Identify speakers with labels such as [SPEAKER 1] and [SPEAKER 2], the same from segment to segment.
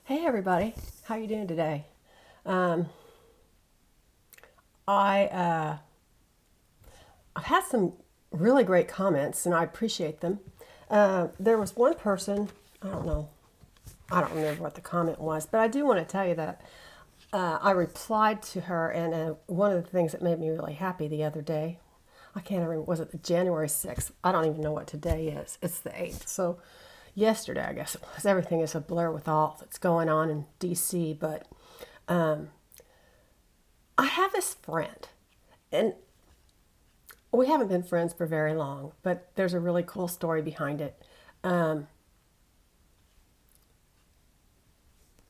[SPEAKER 1] Hey everybody, how you doing today? Um, I I've had some really great comments, and I appreciate them. There was one person, I don't know, I don't remember what the comment was, but I do want to tell you that I replied to her, and one of the things that made me really happy the other day, I can't remember, was it January 6th? I don't even know what today is. It's the 8th. So yesterday, I guess it was. Everything is a blur with all that's going on in DC, but I have this friend, and we haven't been friends for very long, but there's a really cool story behind it. Um,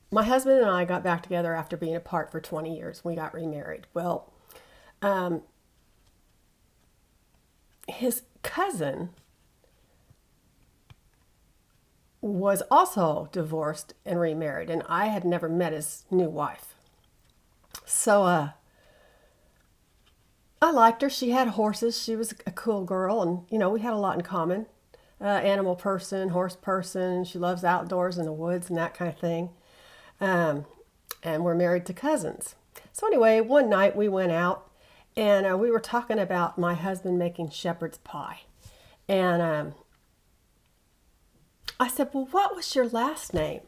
[SPEAKER 1] my husband and I got back together after being apart for 20 years. We got remarried. Well, his cousin was also divorced and remarried, and I had never met his new wife. So I liked her. She had horses. She was a cool girl, and we had a lot in common. Animal person, horse person. She loves outdoors in the woods and that kind of thing. Um, and we're married to cousins. So anyway, one night we went out, and we were talking about my husband making shepherd's pie. And I said, "Well, what was your last name?"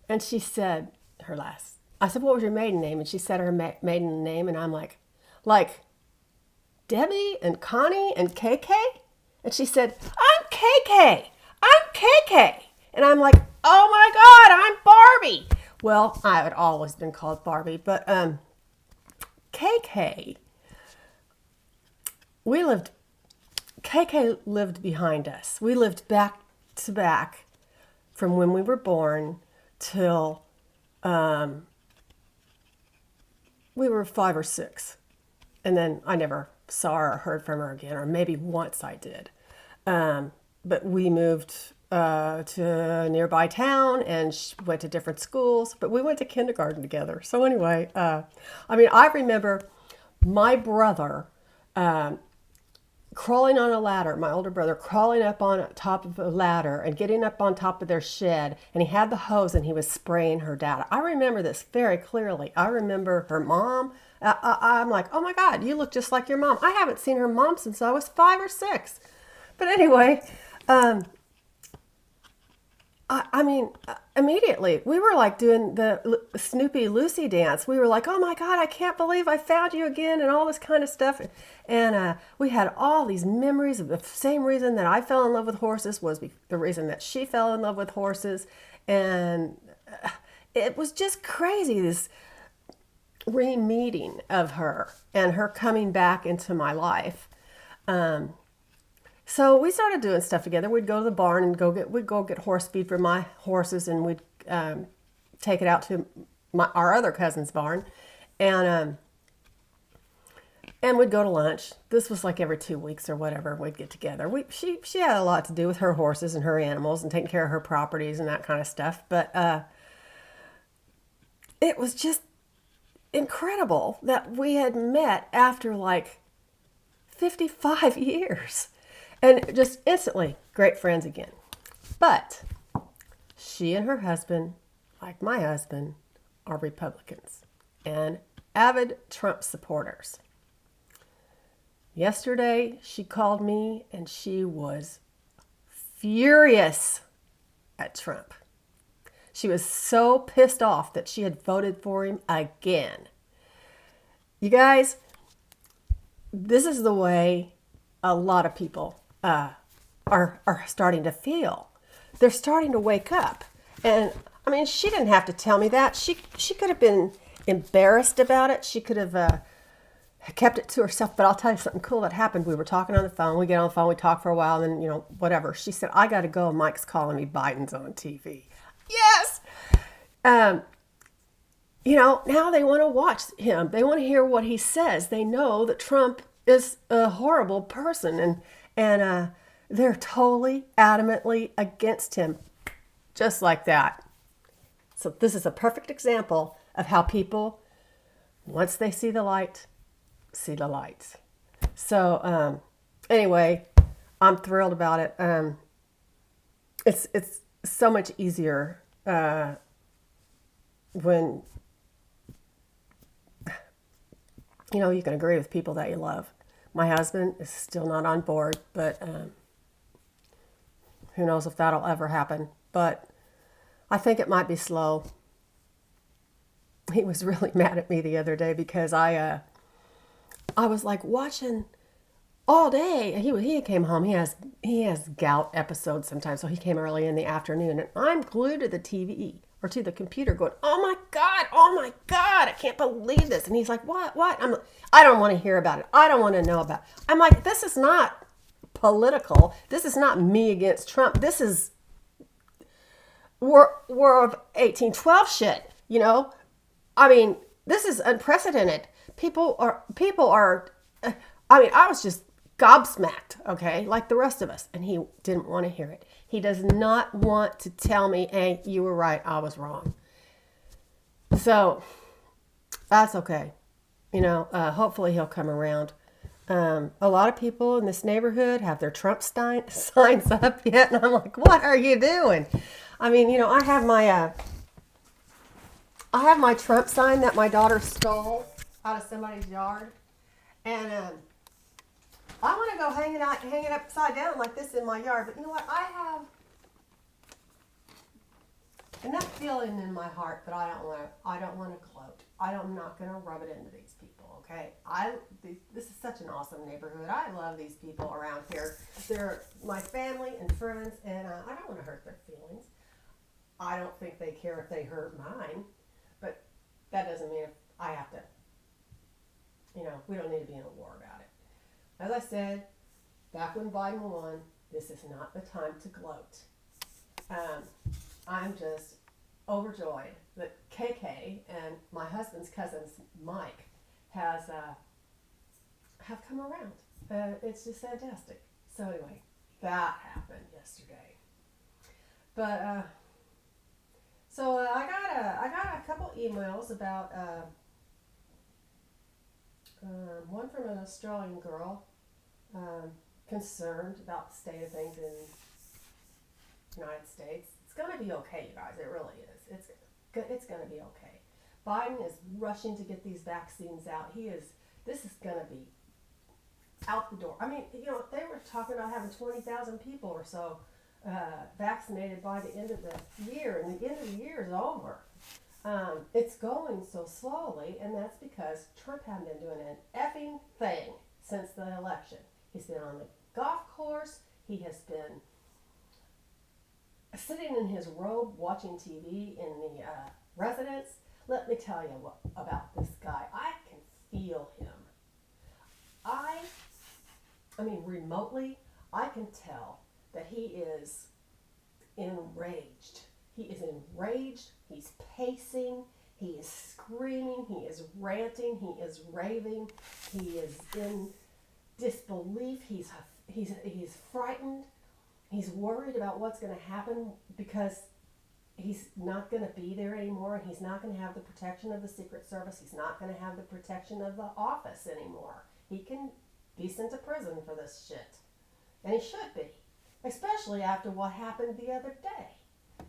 [SPEAKER 1] And she said her last. I said, "What was your maiden name?" And she said her maiden name, and I'm like Debbie and Connie and KK? And she said, "I'm KK. I'm KK." And I'm like, "Oh my God, I'm Barbie." Well, I had always been called Barbie, but KK, we lived, KK lived behind us. We lived back to back from when we were born till we were 5 or 6. And then I never saw her or heard from her again, or maybe once I did. But we moved to a nearby town and went to different schools, but we went to kindergarten together. So anyway, I remember my brother crawling on a ladder, my older brother crawling up on top of a ladder and getting up on top of their shed, and he had the hose and he was spraying her dad. I remember this very clearly. I remember her mom. I'm like, "Oh my God, you look just like your mom." I haven't seen her mom since I was 5 or 6. But anyway, immediately we were like doing the Snoopy Lucy dance. We were like, "Oh my God, I can't believe I found you again," and all this kind of stuff. And we had all these memories of the same reason that I fell in love with horses was the reason that she fell in love with horses. And it was just crazy, this re-meeting of her and her coming back into my life. So we started doing stuff together. We'd go to the barn and we'd go get horse feed for my horses, and we'd take it out to our other cousin's barn, and we'd go to lunch. This was like every 2 weeks or whatever. We'd get together. She had a lot to do with her horses and her animals and taking care of her properties and that kind of stuff. But it was just incredible that we had met after like 55 years. And just instantly, great friends again. But she and her husband, like my husband, are Republicans and avid Trump supporters. Yesterday, she called me and she was furious at Trump. She was so pissed off that she had voted for him again. You guys, this is the way a lot of people are starting to feel. They're starting to wake up. And she didn't have to tell me that. She could have been embarrassed about it. She could have kept it to herself. But I'll tell you something cool that happened. We were talking on the phone. We get on the phone. We talk for a while. And then, whatever. She said, "I got to go. Mike's calling me. Biden's on TV." Yes! Now they want to watch him. They want to hear what he says. They know that Trump is a horrible person. And they're totally, adamantly against him. Just like that. So this is a perfect example of how people, once they see the light, see the lights. So anyway, I'm thrilled about it. It's so much easier when, you can agree with people that you love. My husband is still not on board, but who knows if that'll ever happen. But I think it might be slow. He was really mad at me the other day because I was like watching all day. He came home. He has gout episodes sometimes, so he came early in the afternoon, and I'm glued to the TV or to the computer, going, oh my God, I can't believe this. And he's like, what? I don't want to hear about it. I don't want to know about it. I'm like, this is not political. This is not me against Trump. This is War of 1812 shit. I mean, this is unprecedented. People are. I was just gobsmacked, okay, like the rest of us, and he didn't want to hear it. He does not want to tell me, hey, you were right, I was wrong. So that's okay. Hopefully he'll come around. A lot of people in this neighborhood have their Trump signs up yet, and I'm like, what are you doing? I mean, I have my Trump sign that my daughter stole out of somebody's yard, and I want to go hang it upside down like this in my yard. But you know what? I have enough feeling in my heart that I don't want to gloat. I'm not going to rub it into these people. Okay? This is such an awesome neighborhood. I love these people around here. They're my family and friends, and I don't want to hurt their feelings. I don't think they care if they hurt mine, but that doesn't mean I have to. We don't need to be in a war about it. As I said, back when Biden won, this is not the time to gloat. I'm just overjoyed that KK and my husband's cousin Mike have come around. It's just fantastic. So anyway, that happened yesterday. But so I got a couple emails about one from an Australian girl concerned about the state of things in the United States. It's going to be okay, you guys. It really is. It's going to be okay. Biden is rushing to get these vaccines out. This is going to be out the door. I mean, they were talking about having 20,000 people or so vaccinated by the end of the year, and the end of the year is over. It's going so slowly, and that's because Trump hasn't been doing an effing thing since the election. He's been on the golf course. He has been sitting in his robe watching TV in the residence. Let me tell you about this guy. I can feel him. I mean, remotely, I can tell that he is enraged. He is enraged. He's pacing. He is screaming. He is ranting. He is raving. He is in disbelief. He's frightened. He's worried about what's going to happen because he's not going to be there anymore, and he's not going to have the protection of the Secret Service. He's not going to have the protection of the office anymore. He can be sent to prison for this shit, and he should be, especially after what happened the other day.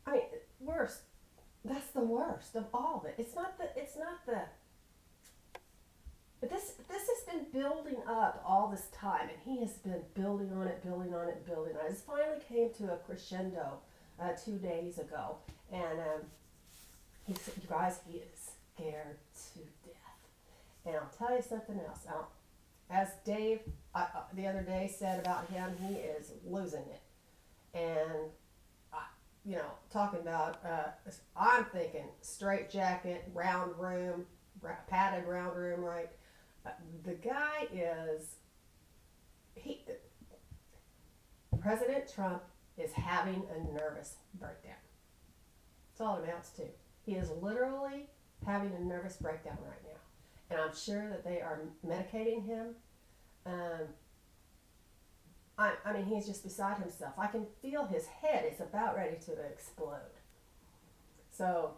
[SPEAKER 1] I mean, worse. That's the worst of all of it. It's not the. But this has been building up all this time, and he has been building on it. It finally came to a crescendo 2 days ago, and you guys, he is scared to death. And I'll tell you something else. As Dave the other day said about him, he is losing it. And talking about, I'm thinking straight jacket, round room, padded round room, right? The guy is, President Trump is having a nervous breakdown. That's all it amounts to. He is literally having a nervous breakdown right now. And I'm sure that they are medicating him. I mean, he's just beside himself. I can feel his head is about ready to explode. So,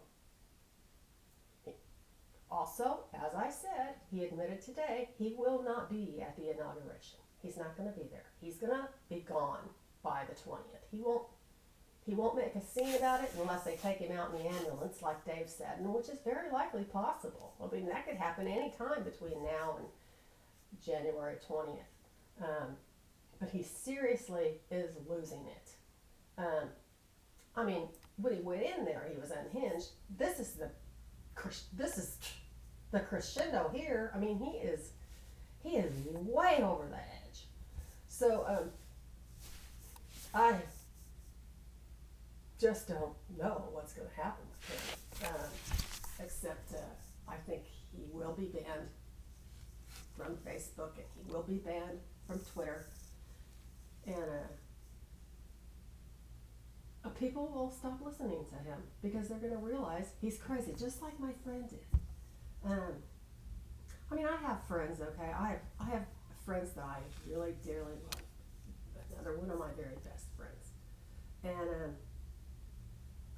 [SPEAKER 1] also, as I said, he admitted today he will not be at the inauguration. He's not going to be there. He's going to be gone by the 20th. He won't. he won't make a scene about it unless they take him out in the ambulance, like Dave said, and which is very likely possible. I mean, that could happen any time between now and January 20th. But he seriously is losing it. I mean, when he went in there, he was unhinged. This is the crescendo here. I mean, he is way over the edge. So I just don't know what's going to happen with him, except I think he will be banned from Facebook and he will be banned from Twitter, and people will stop listening to him because they're going to realize he's crazy, just like my friend did. I mean, I have friends, okay? I have friends that I really dearly love. Another one of my very best friends. And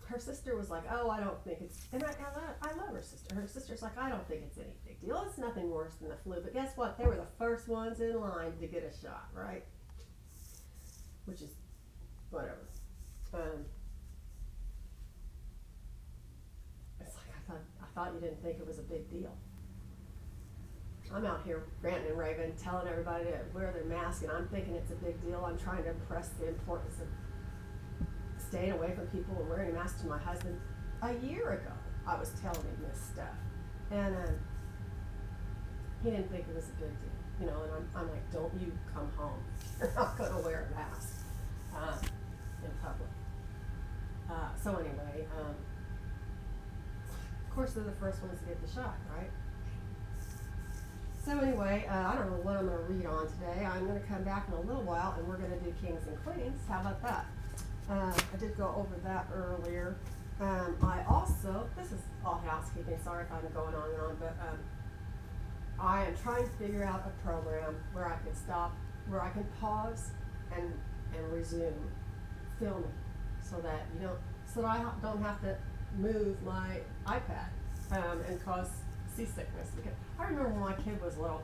[SPEAKER 1] her sister was like, oh, I don't think it's, and I love her sister. Her sister's like, I don't think it's any big deal. It's nothing worse than the flu. But guess what? They were the first ones in line to get a shot, right? Which is whatever. It's like, I thought you didn't think it was a big deal. I'm out here ranting and raving, telling everybody to wear their mask, and I'm thinking it's a big deal. I'm trying to impress the importance of staying away from people and wearing a mask to my husband. A year ago, I was telling him this stuff, and he didn't think it was a big deal, you know. And I'm like, don't you come home? You're not going to wear a mask in public. So anyway, of course they're the first ones to get the shot, right? So anyway, I don't know what I'm going to read on today. I'm going to come back in a little while and we're going to do Kings and Queens. How about that? I did go over that earlier. I also, this is all housekeeping, sorry if I'm going on and on, but I am trying to figure out a program where I can stop, where I can pause and resume filming so that I don't have to move my iPad and cause seasickness. Because I remember when my kid was little,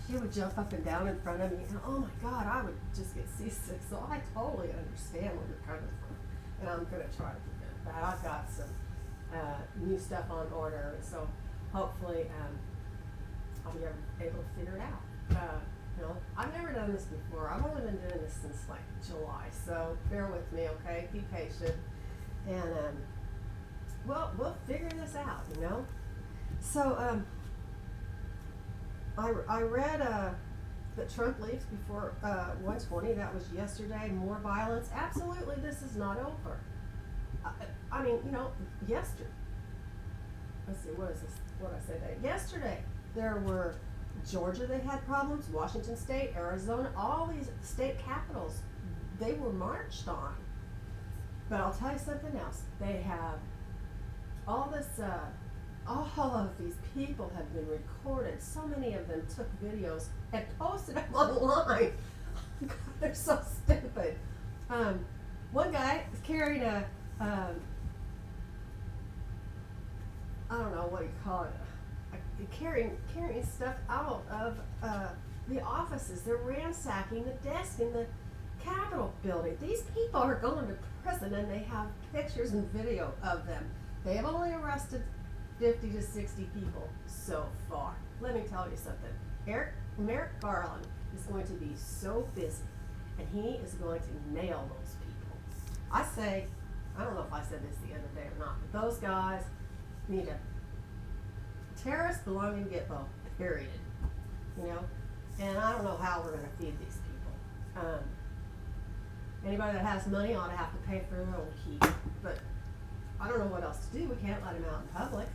[SPEAKER 1] she would jump up and down in front of me, and oh my God, I would just get seasick. So I totally understand where you're coming from, and I'm going to try to prevent that. I've got some new stuff on order, so hopefully I'll be able to figure it out. I've never done this before. I've only been doing this since like July, so bear with me, okay? Be patient, and we'll figure this out, you know. So I read that Trump leaves before 1:20. That was yesterday. More violence. Absolutely, this is not over. I mean, yesterday. Let's see, what is this? What did I say today? Yesterday, there were Georgia. They had problems. Washington State, Arizona, all these state capitals, they were marched on. But I'll tell you something else. They have all this. All of these people have been recorded. So many of them took videos and posted them online. God, they're so stupid. One guy is carrying a, I don't know what you call it, carrying stuff out of the offices. They're ransacking the desk in the Capitol building. These people are going to prison, and they have pictures and video of them. They have only arrested 50 to 60 people so far. Let me tell you something. Merrick Garland is going to be so busy, and he is going to nail those people. I say, I don't know if I said this the other day or not, but those guys need a terrorists belong in Gitmo, period. And I don't know how we're going to feed these people. Anybody that has money ought to have to pay for their own keep, but I don't know what else to do. We can't let them out in public.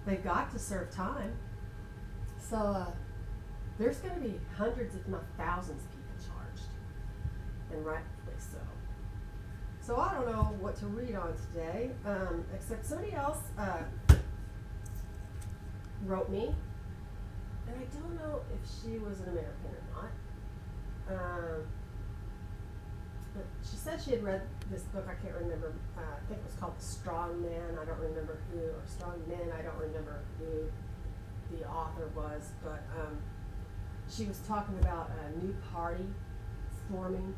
[SPEAKER 1] They've got to serve time. So there's going to be hundreds, if not thousands, of people charged, and rightfully so. So I don't know what to read on today, except somebody else wrote me, and I don't know if she was an American or not. But she said she had read this book. I can't remember. I think it was called The Strong Man. I don't remember who, or Strong Men. I don't remember who the author was. But she was talking about a new party forming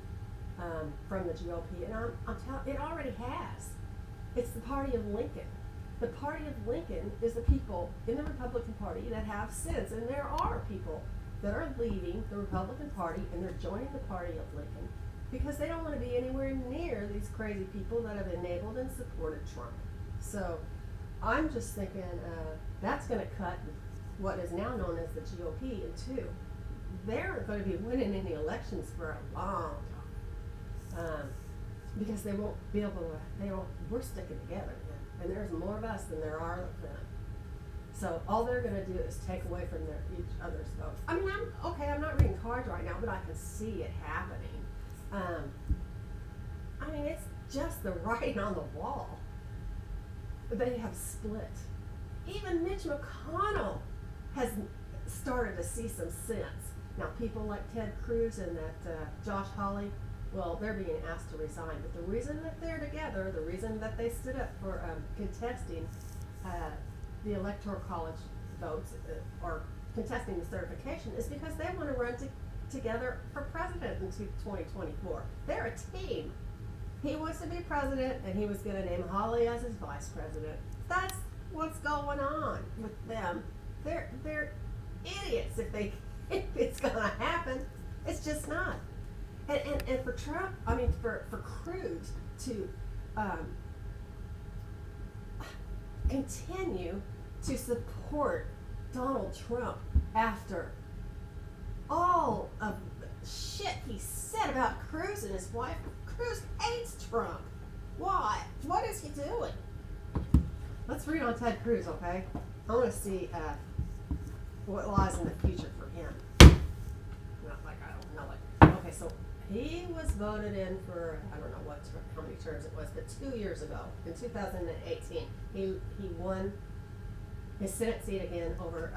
[SPEAKER 1] from the GOP, and I'm telling, it already has. It's the party of Lincoln. The party of Lincoln is the people in the Republican Party that have sense, and there are people that are leaving the Republican Party and they're joining the party of Lincoln because they don't want to be anywhere near these crazy people that have enabled and supported Trump. So I'm just thinking that's going to cut what is now known as the GOP in two. They're going to be winning any elections for a long time because they won't be able to, we're sticking together, and there's more of us than there are of them. So all they're going to do is take away from each other's votes. I mean, I'm not reading cards right now, but I can see it happening. I mean, it's just the writing on the wall. They have split. Even Mitch McConnell has started to see some sense. Now, people like Ted Cruz and that Josh Hawley, well, they're being asked to resign. But the reason that they're together, the reason that they stood up for contesting the Electoral College votes or contesting the certification is because they want to run together for president in 2024. They're a team. He wants to be president, and he was going to name Hawley as his vice president. That's what's going on with them. They're idiots if it's going to happen. It's just not. And for Trump, I mean for Cruz to continue to support Donald Trump after all of the shit he said about Cruz and his wife. Cruz hates Trump. Why? What is he doing? Let's read on Ted Cruz, okay? I want to see what lies in the future for him. Not like I don't know it. Okay, so he was voted in for, I don't know how many terms it was, but 2 years ago, in 2018, he won his Senate seat again over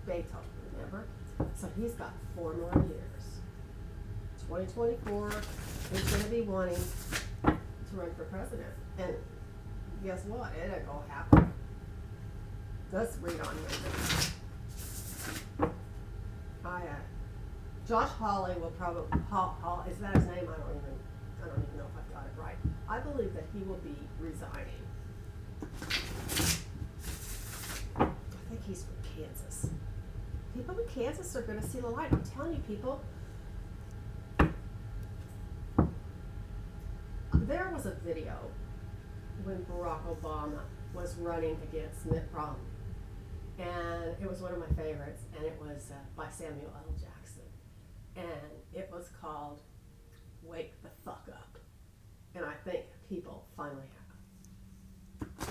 [SPEAKER 1] Beto, remember? So he's got 4 more years. 2024, he's going to be wanting to run for president. And guess what? It ain't going to happen. Let's read on here. Josh Hawley will probably, is that his name? I don't even know if I've got it right. I believe that he will be resigning. I think he's from Kansas. People in Kansas are going to see the light. I'm telling you, people. There was a video when Barack Obama was running against Mitt Romney, and it was one of my favorites, and it was by Samuel L. Jackson, and it was called "Wake the Fuck Up," and I think people finally have.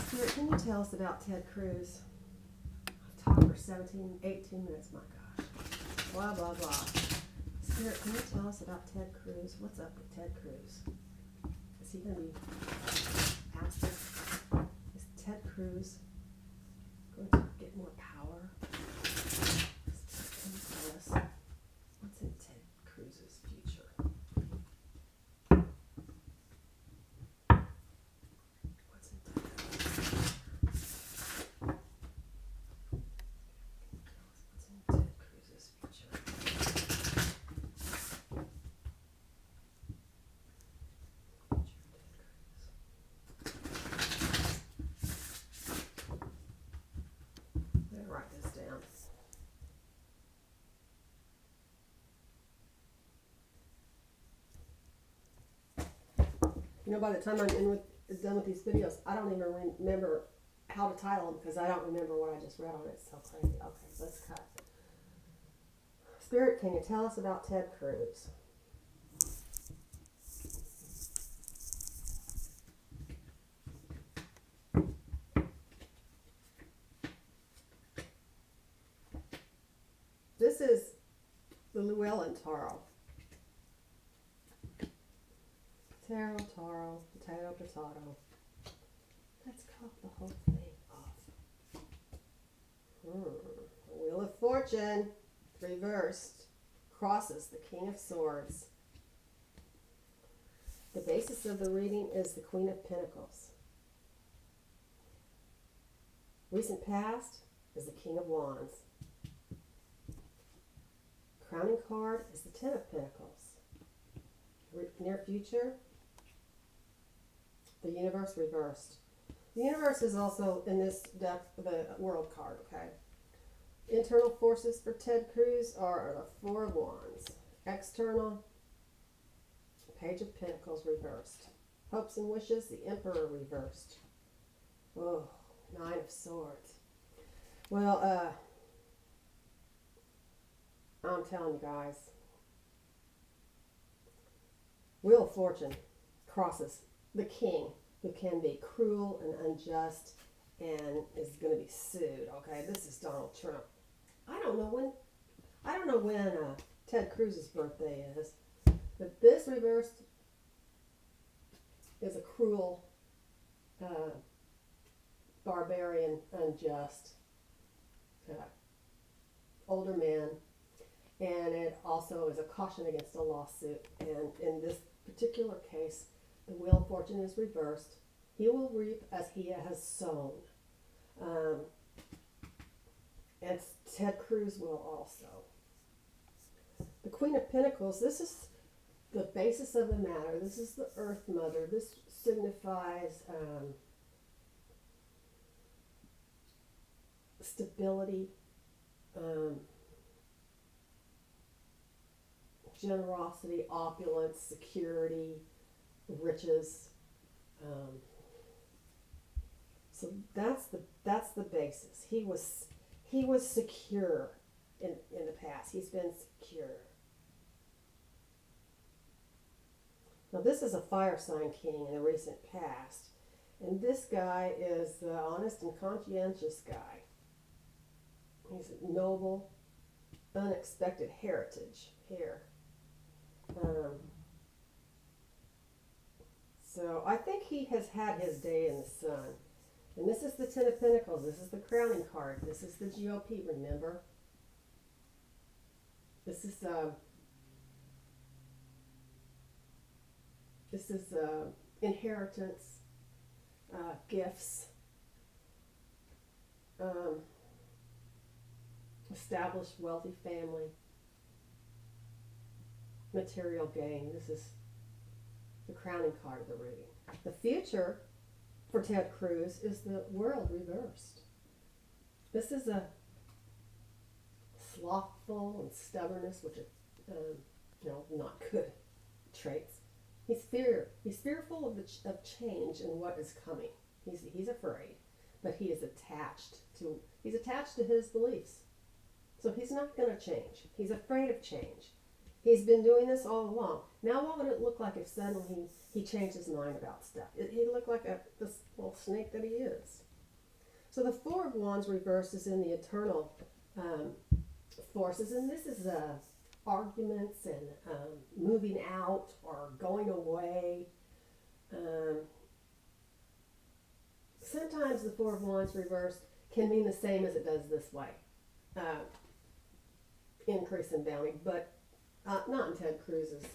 [SPEAKER 1] Spirit, can you tell us about Ted Cruz? I've talked for 17, 18 minutes, my gosh. Blah, blah, blah. Spirit, can you tell us about Ted Cruz? What's up with Ted Cruz? Is he going to be pastor? Is Ted Cruz going to get more power? Spirit, can you tell us what's in Ted Cruz's future? What's in Ted Cruz's What's in Ted Cruz's future? Write this down. You know, by the time I'm done with these videos, I don't even remember how to title them because I don't remember what I just read on it. It's so crazy. Okay, let's cut. Spirit, can you tell us about Ted Cruz? This is the Llewellyn Tarot. Tarot, taro, potato, potato. Let's cut the whole thing off. Wheel of Fortune, reversed, crosses the King of Swords. The basis of the reading is the Queen of Pentacles. Recent past is the King of Wands. Crowning card is the Ten of Pentacles. near future, the universe reversed. The universe is also in this deck, the world card, okay? Internal forces for Ted Cruz are the Four of Wands. External, Page of Pentacles reversed. Hopes and wishes, the Emperor reversed. Oh, Nine of Swords. Well, I'm telling you guys, Wheel of Fortune crosses the king, who can be cruel and unjust and is going to be sued. Okay, this is Donald Trump. I don't know when Ted Cruz's birthday is, but this reversed is a cruel, barbarian, unjust, older man, and it also is a caution against a lawsuit. And in this particular case, the Wheel of Fortune is reversed. He will reap as he has sown. And Ted Cruz will also. The Queen of Pentacles, this is the basis of the matter. This is the Earth Mother. This signifies stability, generosity, opulence, security, riches. So that's the basis. He was secure in the past. He's been secure. Now this is a fire sign king in the recent past, and this guy is the honest and conscientious guy. He's a noble, unexpected heritage here. So I think he has had his day in the sun. And this is the Ten of Pentacles. This is the crowning card. This is the GOP, remember? This is inheritance, gifts, established wealthy family, material gain. This is the crowning card of the reading. The future for Ted Cruz is the World reversed. This is a slothful and stubbornness, which are not good traits. He's fearful of change and what is coming. He's afraid, but he is attached to his beliefs. So he's not going to change. He's afraid of change. He's been doing this all along. Now what would it look like if suddenly he changed his mind about stuff? He'd look like this little snake that he is. So the Four of Wands reversed is in the eternal forces, and this is arguments and moving out or going away. Sometimes the Four of Wands reversed can mean the same as it does this way. Increase in bounty, but not in Ted Cruz's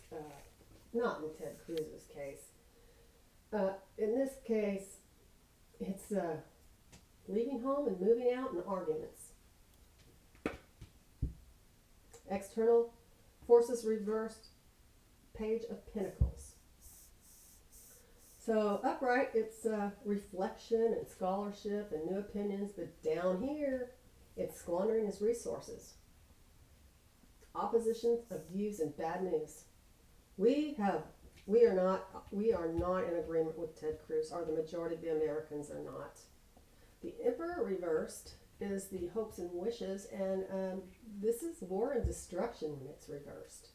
[SPEAKER 1] case. In this case, it's leaving home and moving out and arguments. External forces reversed, Page of Pentacles. So upright, it's reflection and scholarship and new opinions, but down here, it's squandering his resources. Opposition of views and bad news. We are not in agreement with Ted Cruz, or the majority of the Americans are not. The Emperor reversed is the hopes and wishes, and this is war and destruction when it's reversed.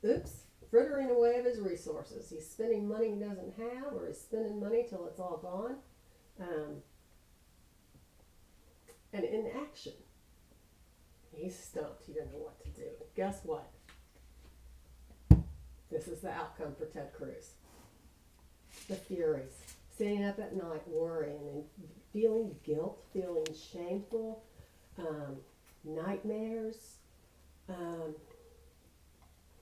[SPEAKER 1] Oops, frittering away of his resources. He's spending money he doesn't have, or he's spending money till it's all gone. And inaction. He's stumped. He doesn't know what to do. Guess what? This is the outcome for Ted Cruz. The Furies. Staying up at night, worrying and feeling guilt, feeling shameful, nightmares,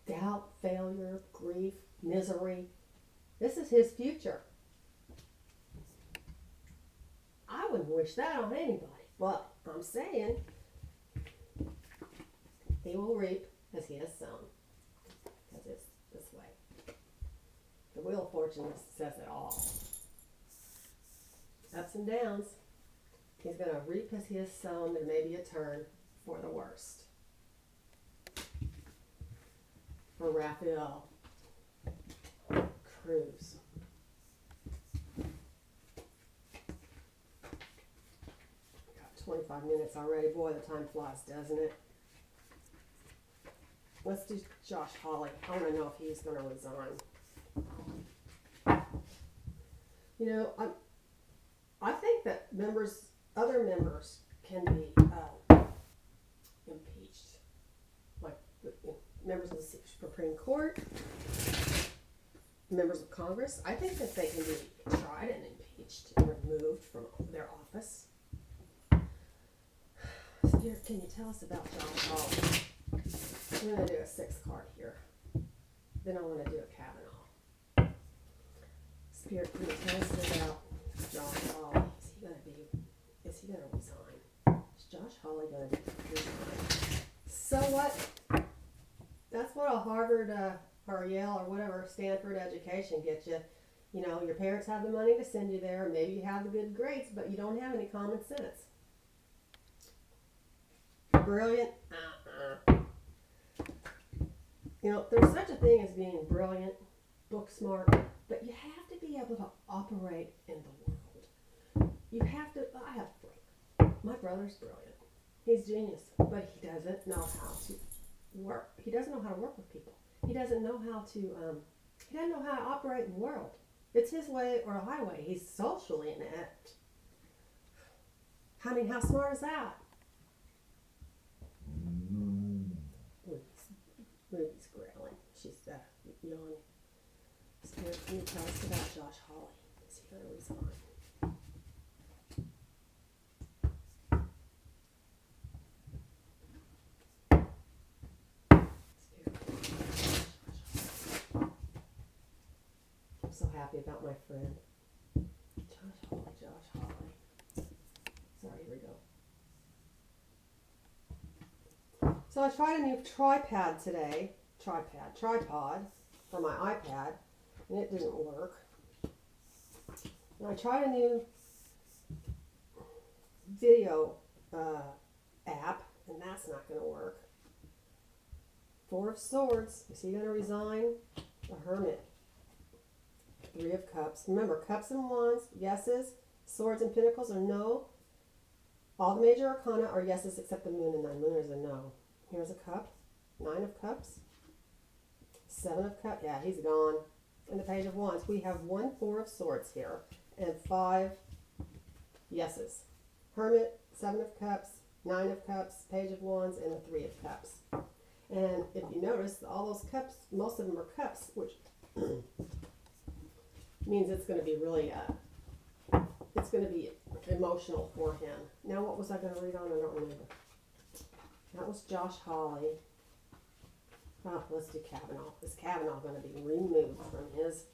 [SPEAKER 1] doubt, failure, grief, misery. This is his future. I wouldn't wish that on anybody, but I'm saying He will reap as he has sown, because it's this way. The Wheel of Fortune says it all. Ups and downs. He's going to reap as he has sown. There may be a turn for the worst. For Raphael Cruz. Got 25 minutes already. Boy, the time flies, doesn't it? Let's do Josh Hawley. I want to know if he's going to resign. You know, I think that other members can be impeached, like members of the Supreme Court, members of Congress. I think that they can be tried and impeached and removed from their office. Spirit, can you tell us about Josh Hawley? I'm going to do a 6 card here. Then I want to do a Kavanaugh. Spirit, can you tell us about Josh Hawley? Is he going to resign? Is Josh Hawley going to resign? So what? That's what a Harvard or Yale or whatever Stanford education gets you. You know, your parents have the money to send you there. Maybe you have the good grades, but you don't have any common sense. Brilliant? You know, there's such a thing as being brilliant, book smart, but you have to be able to operate in the world. You have to, I have a brother. My brother's brilliant. He's genius, but he doesn't know how to work. He doesn't know how to work with people. He doesn't know how to, he doesn't know how to operate in the world. It's his way or a highway. He's socially inept. I mean, how smart is that? Ruby's growling. She's yawning. Spirit, can you tell us about Josh Hawley? Is he going to resign? I'm so happy about my friend. Josh Hawley. Sorry, here we go. So I tried a new tripod today, tripod for my iPad, and it didn't work. And I tried a new video app, and that's not going to work. 4 of Swords, is he going to resign? The Hermit. 3 of Cups. Remember, Cups and Wands, yeses. Swords and Pentacles are no. All the major arcana are yeses except the Moon, and the Moon is a no. Here's a cup, 9 of Cups, 7 of Cups, yeah, he's gone. And the Page of Wands, we have 1 4 of Swords here, and 5 yeses. Hermit, 7 of Cups, 9 of Cups, Page of Wands, and the 3 of Cups. And if you notice, all those cups, most of them are cups, which means it's going to be really, it's going to be emotional for him. Now, what was I going to read on? I don't remember. That was Josh Hawley. Oh, let's do Kavanaugh. Is Kavanaugh going to be removed from his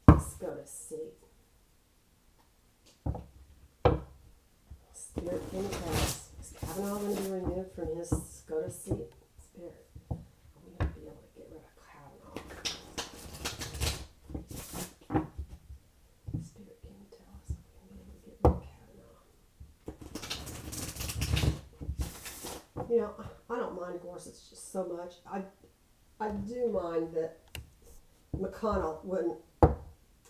[SPEAKER 1] SCOTUS seat? Spirit, can you tell us? Is Kavanaugh going to be removed from his SCOTUS seat? Spirit, are we going to be able to get rid of Kavanaugh? Spirit, can you tell us if we're going to be able to get rid of Kavanaugh? You know, I don't mind Gorsuch just so much. I do mind that McConnell wouldn't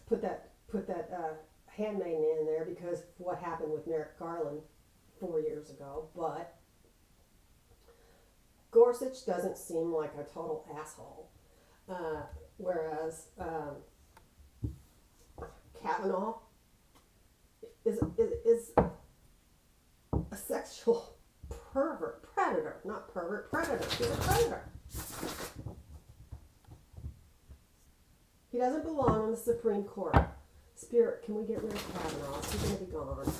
[SPEAKER 1] put that handmaiden in there because of what happened with Merrick Garland 4 years ago. But Gorsuch doesn't seem like a total asshole, whereas Kavanaugh is a sexual predator, not pervert, predator. He's a predator. He doesn't belong on the Supreme Court. Spirit, can we get rid of Kavanaugh? Is he going to be gone?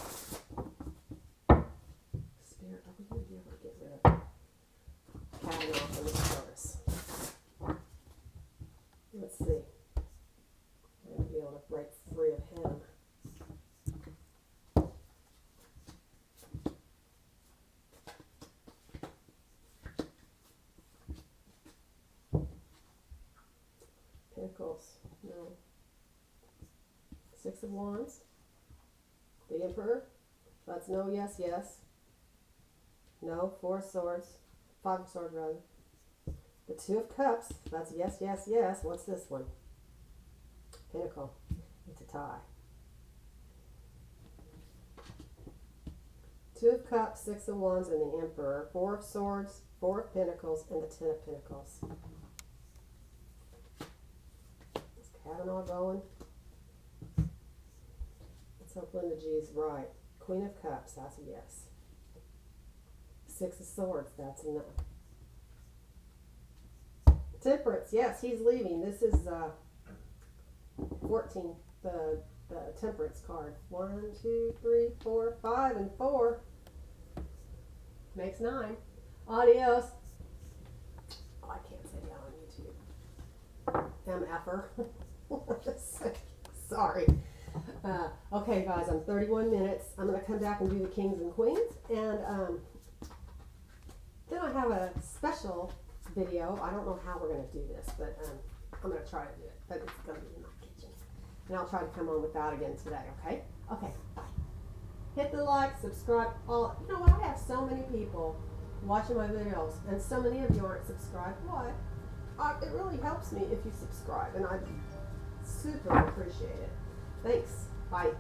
[SPEAKER 1] Spirit, are we going to be able to get rid of Kavanaugh from the SCOTUS? Let's see. I'm going to be able to break free of him. Pentacles. No. Six of Wands. The Emperor. That's no, yes, yes. No. Four of Swords. Five of Swords, rather. The Two of Cups. That's yes, yes, yes. What's this one? Pentacle. It's a tie. Two of Cups, Six of Wands, and the Emperor. Four of Swords, Four of Pentacles, and the Ten of Pentacles. Is Kavanaugh going? Let's hope Linda G is right. Queen of Cups, that's a yes. Six of Swords, that's a no. Temperance, yes, he's leaving. This is 14, the Temperance card. 1, 2, 3, 4, 5, and 4 makes 9. Adios. Oh, I can't say that on YouTube. MFer. Sorry. Okay, guys, I'm 31 minutes. I'm going to come back and do the Kings and Queens. And then I have a special video. I don't know how we're going to do this, but I'm going to try to do it. But it's going to be in my kitchen. And I'll try to come on with that again today, okay? Okay, bye. Hit the like, subscribe. All. You know what? I have so many people watching my videos, and so many of you aren't subscribed. Why? It really helps me if you subscribe, and I super appreciate it. Thanks. Bye.